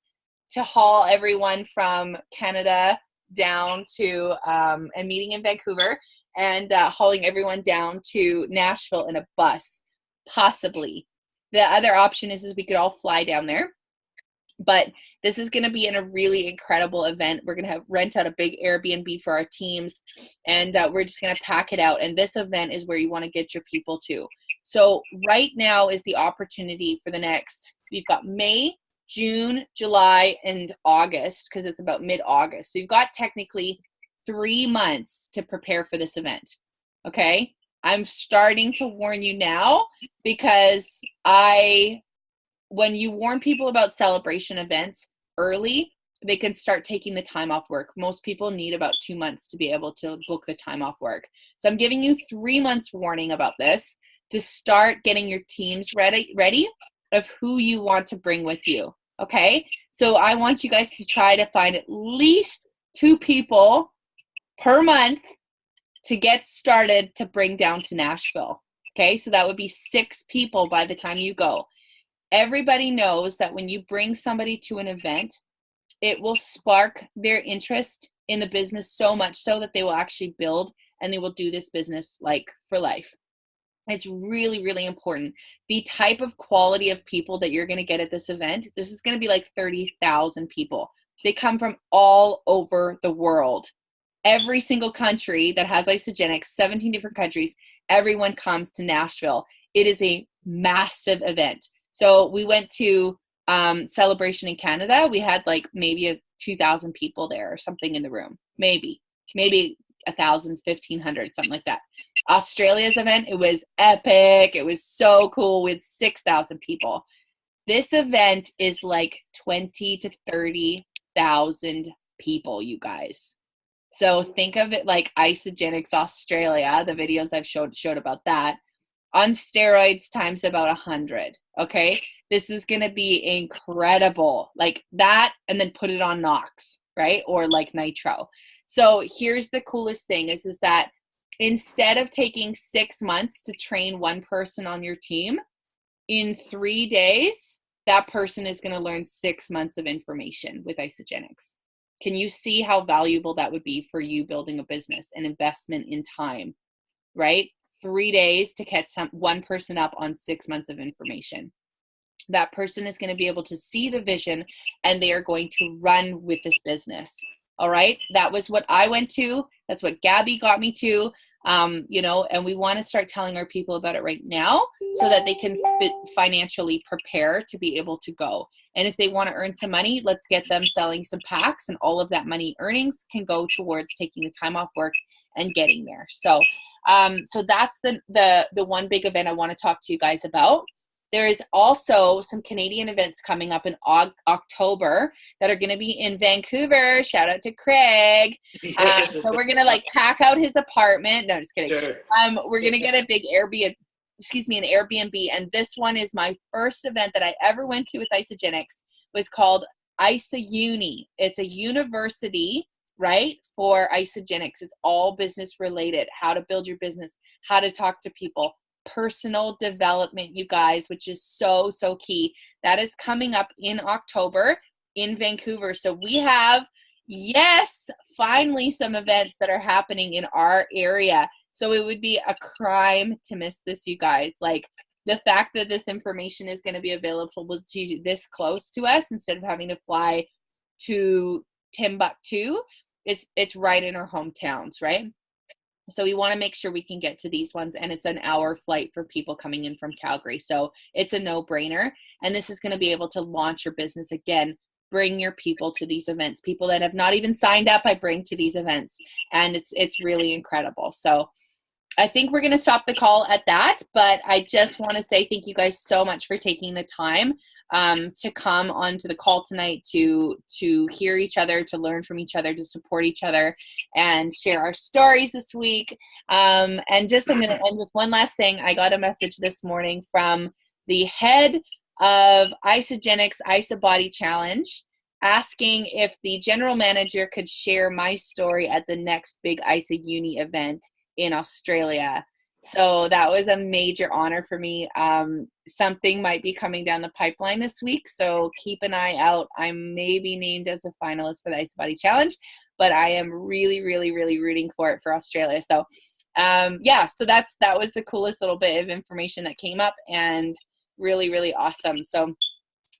to haul everyone from Canada down to and meeting in Vancouver and hauling everyone down to Nashville in a bus, possibly. The other option is we could all fly down there. But this is going to be in a really incredible event. We're going to rent out a big Airbnb for our teams, and we're just going to pack it out. And this event is where you want to get your people to. So right now is the opportunity for the next, we've got May, June, July, and August, because it's about mid-August. So you've got technically 3 months to prepare for this event, okay? I'm starting to warn you now because when you warn people about celebration events early, they can start taking the time off work. Most people need about 2 months to be able to book the time off work. So I'm giving you 3 months warning about this to start getting your teams ready of who you want to bring with you, okay? So I want you guys to try to find at least 2 people per month to get started to bring down to Nashville, okay? So that would be 6 people by the time you go. Everybody knows that when you bring somebody to an event, it will spark their interest in the business so much so that they will actually build and they will do this business like for life. It's really, really important. The type of quality of people that you're going to get at this event, this is going to be like 30,000 people. They come from all over the world. Every single country that has Isogenics, 17 different countries, everyone comes to Nashville. It is a massive event. So we went to Celebration in Canada. We had like maybe 2,000 people there or something in the room. Maybe 1,000, 1,500, something like that. Australia's event, it was epic. It was so cool with 6,000 people. This event is like 20 to 30,000 people, you guys. So think of it like Isagenix Australia, the videos I've showed about that, on steroids times about 100. Okay, this is going to be incredible, like that, and then put it on Nox, right? Or like nitro. So here's the coolest thing is that instead of taking 6 months to train one person on your team, in 3 days, that person is going to learn 6 months of information with Isagenix. Can you see how valuable that would be for you building a business, an investment in time, right? 3 days to catch one person up on 6 months of information. That person is going to be able to see the vision and they are going to run with this business. All right. That was what I went to. That's what Gabby got me to. You know, and we want to start telling our people about it right now so that they can financially prepare to be able to go. And if they want to earn some money, let's get them selling some packs, and all of that money earnings can go towards taking the time off work and getting there. So, so that's the one big event I want to talk to you guys about. There is also some Canadian events coming up in October that are going to be in Vancouver. Shout out to Craig. So we're going to like pack out his apartment. No, just kidding. Sure. We're going to get a big Airbnb, an Airbnb. And this one is my first event that I ever went to with Isagenix. It was called Isa Uni. It's a university, right, for Isagenix. It's all business related, how to build your business, how to talk to people, personal development, you guys, which is so key. That is coming up in October in Vancouver. So we have, yes, finally some events that are happening in our area. So it would be a crime to miss this, you guys. Like the fact that this information is going to be available to you this close to us instead of having to fly to Timbuktu, it's right in our hometowns, right? So we want to make sure we can get to these ones, and it's an hour flight for people coming in from Calgary. So it's a no-brainer, and this is going to be able to launch your business again. Bring your people to these events. People that have not even signed up, I bring to these events, and it's really incredible. So I think we're going to stop the call at that, but I just want to say thank you guys so much for taking the time to come onto the call tonight, to hear each other, to learn from each other, to support each other, and share our stories this week. And just I'm going to end with one last thing. I got a message this morning from the head of Isagenix Isa Body Challenge asking if the general manager could share my story at the next big Isa Uni event in Australia. So that was a major honor for me. Something might be coming down the pipeline this week, so keep an eye out. I may be named as a finalist for the Ice Body Challenge, but I am really rooting for it for Australia. So yeah, so that was the coolest little bit of information that came up, and really awesome. So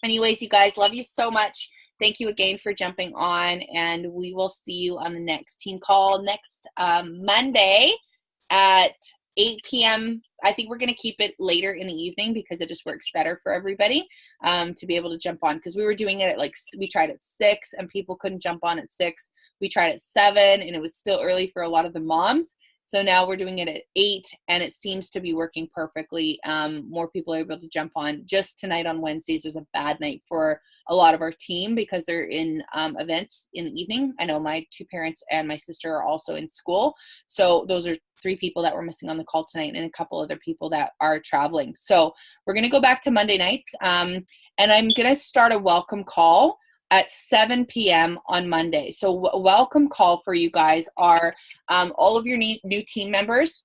anyways, you guys, love you so much. Thank you again for jumping on, and we will see you on the next team call next Monday at 8 p.m. I think we're going to keep it later in the evening because it just works better for everybody to be able to jump on, because we were doing it at we tried at 6 and people couldn't jump on at 6. We tried at 7 and it was still early for a lot of the moms. So now we're doing it at 8 and it seems to be working perfectly. More people are able to jump on. Just tonight on Wednesdays, there's a bad night for a lot of our team because they're in events in the evening. I know my 2 parents and my sister are also in school. So those are 3 people that we're missing on the call tonight, and a couple other people that are traveling. So we're going to go back to Monday nights, and I'm going to start a welcome call at 7 p.m. on Monday. So welcome call for you guys are all of your new team members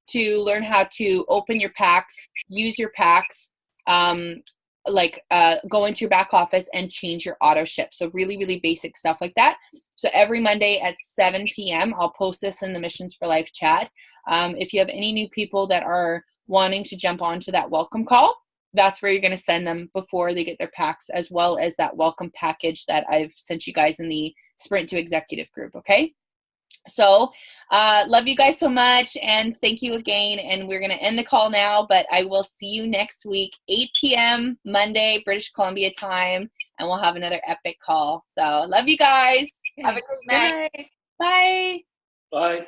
to learn how to open your packs, use your packs, go into your back office and change your auto ship. So really basic stuff like that. So every Monday at 7 p.m. I'll post this in the Missions for Life chat. If you have any new people that are wanting to jump onto that welcome call, that's where you're going to send them before they get their packs, as well as that welcome package that I've sent you guys in the Sprint to Executive group. Okay. So love you guys so much, and thank you again, and we're going to end the call now, but I will see you next week, 8 p.m. Monday, British Columbia time, and we'll have another epic call. So love you guys. Have a great night. Bye. Bye.